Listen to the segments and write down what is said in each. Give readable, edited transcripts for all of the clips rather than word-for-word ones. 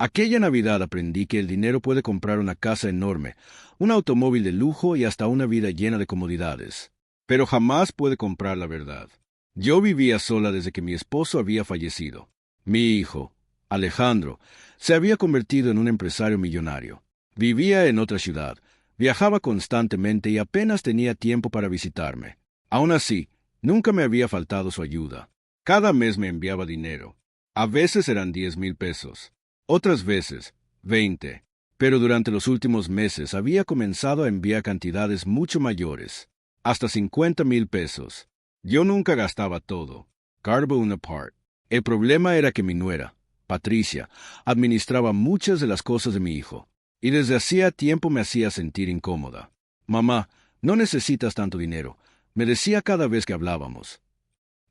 Aquella Navidad aprendí que el dinero puede comprar una casa enorme, un automóvil de lujo y hasta una vida llena de comodidades. Pero jamás puede comprar la verdad. Yo vivía sola desde que mi esposo había fallecido. Mi hijo, Alejandro, se había convertido en un empresario millonario. Vivía en otra ciudad, viajaba constantemente y apenas tenía tiempo para visitarme. Aún así, nunca me había faltado su ayuda. Cada mes me enviaba dinero. A veces eran 10,000 pesos. Otras veces, 20. Pero durante los últimos meses había comenzado a enviar cantidades mucho mayores, hasta 50,000 pesos. Yo nunca gastaba todo. Carbone apart. El problema era que mi nuera, Patricia, administraba muchas de las cosas de mi hijo, y desde hacía tiempo me hacía sentir incómoda. Mamá, no necesitas tanto dinero, me decía cada vez que hablábamos.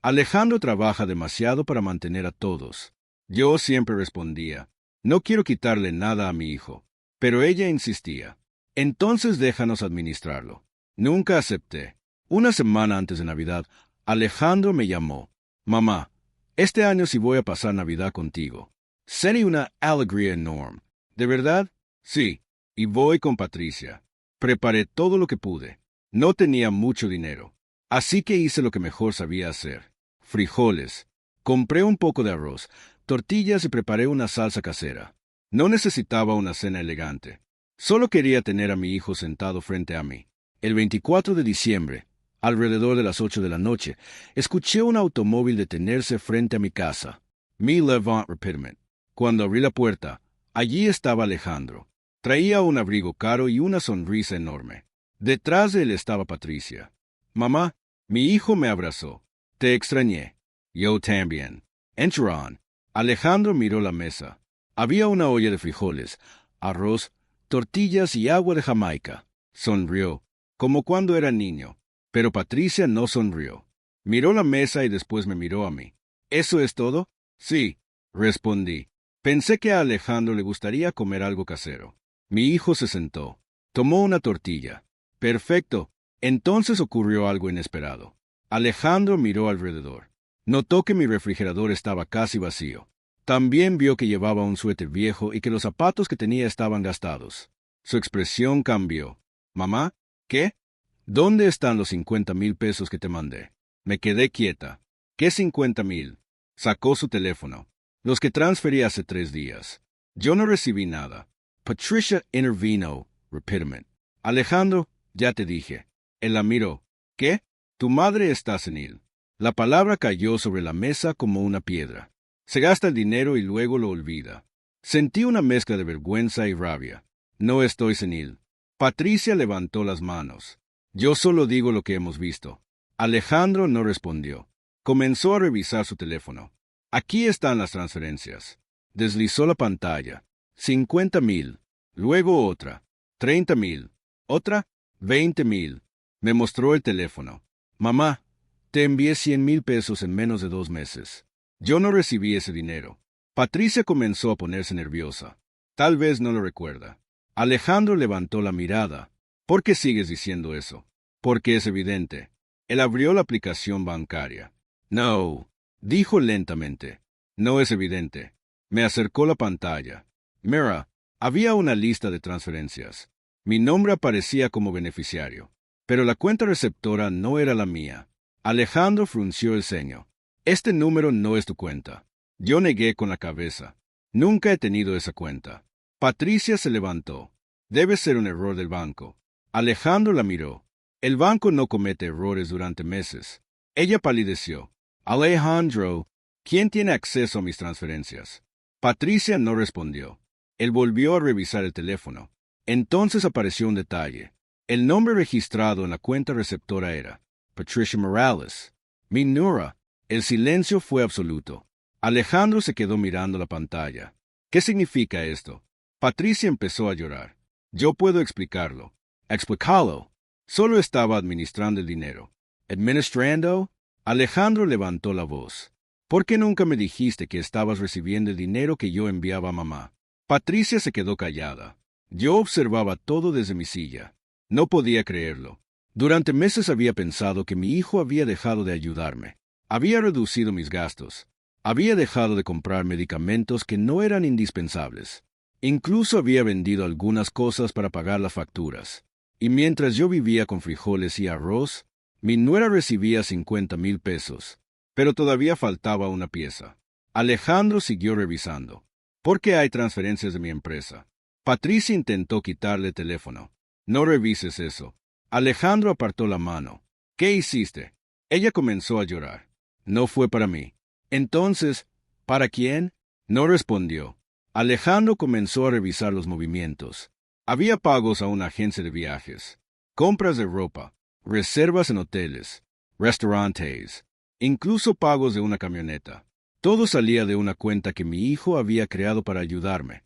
Alejandro trabaja demasiado para mantener a todos. Yo siempre respondía, no quiero quitarle nada a mi hijo. Pero ella insistía. Entonces déjanos administrarlo. Nunca acepté. Una semana antes de Navidad, Alejandro me llamó. Mamá, este año sí voy a pasar Navidad contigo. Sería una alegría enorme. ¿De verdad? Sí. Y voy con Patricia. Preparé todo lo que pude. No tenía mucho dinero. Así que hice lo que mejor sabía hacer. Frijoles. Compré un poco de arroz, tortillas y preparé una salsa casera. No necesitaba una cena elegante. Solo quería tener a mi hijo sentado frente a mí. El 24 de diciembre, alrededor de las 8 de la noche, escuché un automóvil detenerse frente a mi casa. Mi Levant Repitment. Cuando abrí la puerta, allí estaba Alejandro. Traía un abrigo caro y una sonrisa enorme. Detrás de él estaba Patricia. Mamá, mi hijo me abrazó. Te extrañé. Yo también. Entraron. Alejandro miró la mesa. Había una olla de frijoles, arroz, tortillas y agua de Jamaica. Sonrió, como cuando era niño. Pero Patricia no sonrió. Miró la mesa y después me miró a mí. ¿Eso es todo? Sí, respondí. Pensé que a Alejandro le gustaría comer algo casero. Mi hijo se sentó. Tomó una tortilla. Perfecto. Entonces ocurrió algo inesperado. Alejandro miró alrededor. Notó que mi refrigerador estaba casi vacío. También vio que llevaba un suéter viejo y que los zapatos que tenía estaban gastados. Su expresión cambió. ¿Mamá? ¿Qué? ¿Dónde están los 50,000 pesos que te mandé? Me quedé quieta. ¿Qué 50,000? Sacó su teléfono. Los que transferí hace 3 días. Yo no recibí nada. Patricia intervino, repitamente. Alejandro, ya te dije. Él la miró. ¿Qué? Tu madre está senil. La palabra cayó sobre la mesa como una piedra. Se gasta el dinero y luego lo olvida. Sentí una mezcla de vergüenza y rabia. No estoy senil. Patricia levantó las manos. Yo solo digo lo que hemos visto. Alejandro no respondió. Comenzó a revisar su teléfono. Aquí están las transferencias. Deslizó la pantalla. 50,000. Luego otra. 30,000. Otra. 20,000. Me mostró el teléfono. Mamá, te envié 100,000 pesos en menos de 2 meses. Yo no recibí ese dinero. Patricia comenzó a ponerse nerviosa. Tal vez no lo recuerda. Alejandro levantó la mirada. ¿Por qué sigues diciendo eso? Porque es evidente. Él abrió la aplicación bancaria. No, dijo lentamente. No es evidente. Me acercó la pantalla. Mira, había una lista de transferencias. Mi nombre aparecía como beneficiario, pero la cuenta receptora no era la mía. Alejandro frunció el ceño. Este número no es tu cuenta. Yo negué con la cabeza. Nunca he tenido esa cuenta. Patricia se levantó. Debe ser un error del banco. Alejandro la miró. El banco no comete errores durante meses. Ella palideció. Alejandro, ¿quién tiene acceso a mis transferencias? Patricia no respondió. Él volvió a revisar el teléfono. Entonces apareció un detalle. El nombre registrado en la cuenta receptora era Patricia Morales. Mi nuera. El silencio fue absoluto. Alejandro se quedó mirando la pantalla. ¿Qué significa esto? Patricia empezó a llorar. Yo puedo explicarlo. Explicarlo. Solo estaba administrando el dinero. ¿Administrando? Alejandro levantó la voz. ¿Por qué nunca me dijiste que estabas recibiendo el dinero que yo enviaba a mamá? Patricia se quedó callada. Yo observaba todo desde mi silla. No podía creerlo. Durante meses había pensado que mi hijo había dejado de ayudarme. Había reducido mis gastos. Había dejado de comprar medicamentos que no eran indispensables. Incluso había vendido algunas cosas para pagar las facturas. Y mientras yo vivía con frijoles y arroz, mi nuera recibía 50,000 pesos. Pero todavía faltaba una pieza. Alejandro siguió revisando. ¿Por qué hay transferencias de mi empresa? Patricia intentó quitarle el teléfono. No revises eso. Alejandro apartó la mano. ¿Qué hiciste? Ella comenzó a llorar. No fue para mí. Entonces, ¿para quién? No respondió. Alejandro comenzó a revisar los movimientos. Había pagos a una agencia de viajes, compras de ropa, reservas en hoteles, restaurantes, incluso pagos de una camioneta. Todo salía de una cuenta que mi hijo había creado para ayudarme.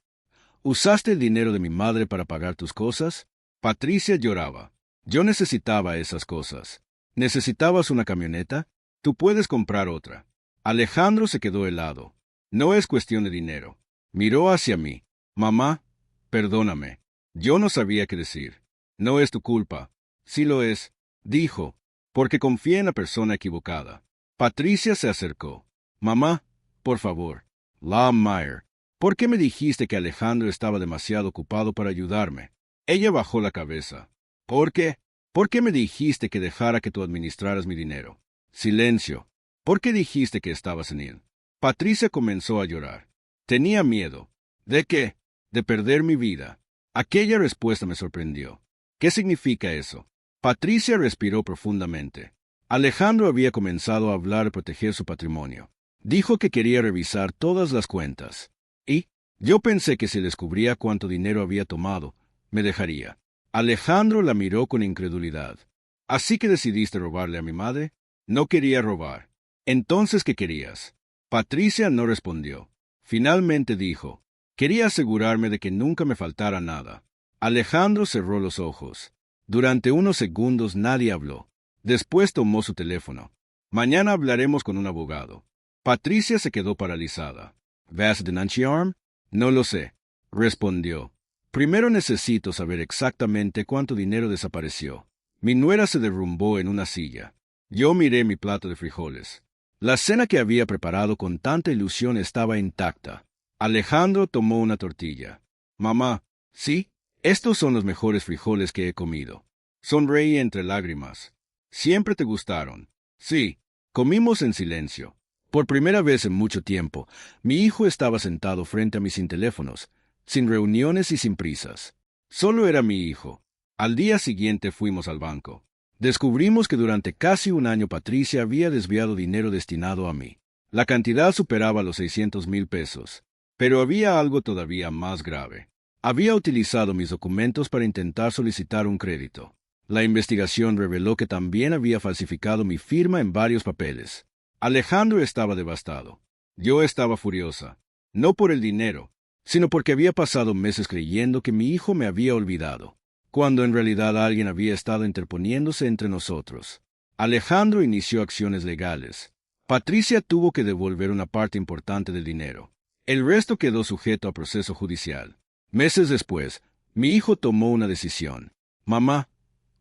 ¿Usaste el dinero de mi madre para pagar tus cosas? Patricia lloraba. Yo necesitaba esas cosas. ¿Necesitabas una camioneta? Tú puedes comprar otra. Alejandro se quedó helado. No es cuestión de dinero. Miró hacia mí. Mamá, perdóname. Yo no sabía qué decir. No es tu culpa. Sí lo es, dijo, porque confié en la persona equivocada. Patricia se acercó. Mamá, por favor. Meyer, ¿por qué me dijiste que Alejandro estaba demasiado ocupado para ayudarme? Ella bajó la cabeza. ¿Por qué? ¿Por qué me dijiste que dejara que tú administraras mi dinero? Silencio. ¿Por qué dijiste que estabas en él? Patricia comenzó a llorar. Tenía miedo. ¿De qué? De perder mi vida. Aquella respuesta me sorprendió. ¿Qué significa eso? Patricia respiró profundamente. Alejandro había comenzado a hablar de proteger su patrimonio. Dijo que quería revisar todas las cuentas. Y yo pensé que si descubría cuánto dinero había tomado, me dejaría. Alejandro la miró con incredulidad. ¿Así que decidiste robarle a mi madre? No quería robar. Entonces, ¿qué querías? Patricia no respondió. Finalmente dijo, quería asegurarme de que nunca me faltara nada. Alejandro cerró los ojos. Durante unos segundos nadie habló. Después tomó su teléfono. Mañana hablaremos con un abogado. Patricia se quedó paralizada. ¿Vas a denunciarme? No lo sé, respondió. Primero necesito saber exactamente cuánto dinero desapareció. Mi nuera se derrumbó en una silla. Yo miré mi plato de frijoles. La cena que había preparado con tanta ilusión estaba intacta. Alejandro tomó una tortilla. Mamá, ¿sí? Estos son los mejores frijoles que he comido. Sonreí entre lágrimas. ¿Siempre te gustaron? Sí. Comimos en silencio. Por primera vez en mucho tiempo, mi hijo estaba sentado frente a mí sin teléfonos, sin reuniones y sin prisas. Solo era mi hijo. Al día siguiente fuimos al banco. Descubrimos que durante casi un año Patricia había desviado dinero destinado a mí. La cantidad superaba los 600,000 pesos. Pero había algo todavía más grave. Había utilizado mis documentos para intentar solicitar un crédito. La investigación reveló que también había falsificado mi firma en varios papeles. Alejandro estaba devastado. Yo estaba furiosa. No por el dinero, sino porque había pasado meses creyendo que mi hijo me había olvidado, cuando en realidad alguien había estado interponiéndose entre nosotros. Alejandro inició acciones legales. Patricia tuvo que devolver una parte importante del dinero. El resto quedó sujeto a proceso judicial. Meses después, mi hijo tomó una decisión. Mamá,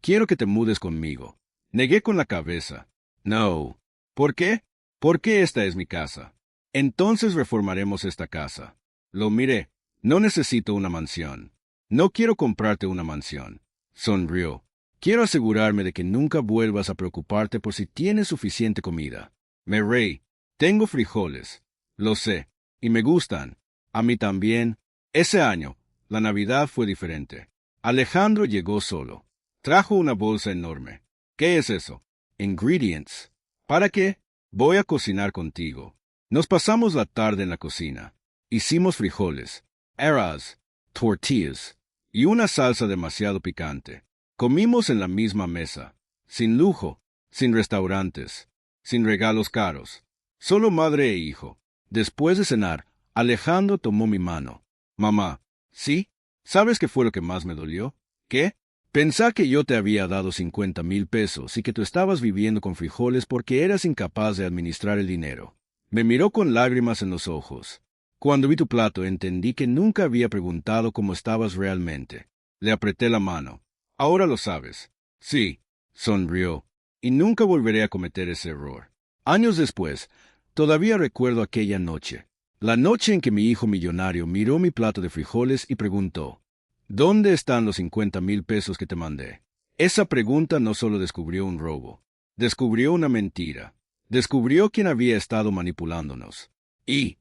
quiero que te mudes conmigo. Negué con la cabeza. No. ¿Por qué? Porque esta es mi casa. Entonces reformaremos esta casa. Lo miré. No necesito una mansión. No quiero comprarte una mansión. Sonrió. Quiero asegurarme de que nunca vuelvas a preocuparte por si tienes suficiente comida. Me reí. Tengo frijoles. Lo sé. Y me gustan. A mí también. Ese año, la Navidad fue diferente. Alejandro llegó solo. Trajo una bolsa enorme. ¿Qué es eso? Ingredients. ¿Para qué? Voy a cocinar contigo. Nos pasamos la tarde en la cocina. Hicimos frijoles, arroz, tortillas y una salsa demasiado picante. Comimos en la misma mesa, sin lujo, sin restaurantes, sin regalos caros, solo madre e hijo. Después de cenar, Alejandro tomó mi mano. Mamá, ¿sí? ¿Sabes qué fue lo que más me dolió? ¿Qué? Pensá que yo te había dado 50,000 pesos y que tú estabas viviendo con frijoles porque eras incapaz de administrar el dinero. Me miró con lágrimas en los ojos. Cuando vi tu plato entendí que nunca había preguntado cómo estabas realmente. Le apreté la mano. Ahora lo sabes. Sí, sonrió. Y nunca volveré a cometer ese error. Años después, Todavía recuerdo aquella noche. La noche en que mi hijo millonario miró mi plato de frijoles y preguntó, ¿dónde están los 50,000 pesos que te mandé? Esa pregunta no solo descubrió un robo, descubrió una mentira, descubrió quién había estado manipulándonos. Y,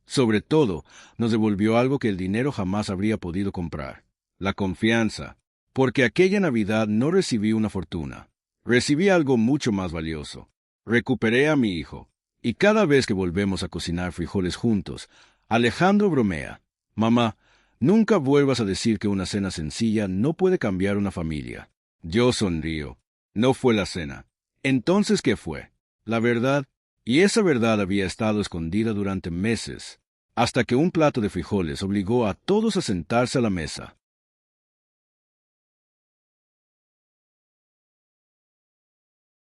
sobre todo, nos devolvió algo que el dinero jamás habría podido comprar: la confianza. Porque aquella Navidad no recibí una fortuna, recibí algo mucho más valioso. Recuperé a mi hijo. Y cada vez que volvemos a cocinar frijoles juntos, Alejandro bromea: mamá, nunca vuelvas a decir que una cena sencilla no puede cambiar una familia. Yo sonrío. No fue la cena. Entonces, ¿qué fue? La verdad. Y esa verdad había estado escondida durante meses, hasta que un plato de frijoles obligó a todos a sentarse a la mesa.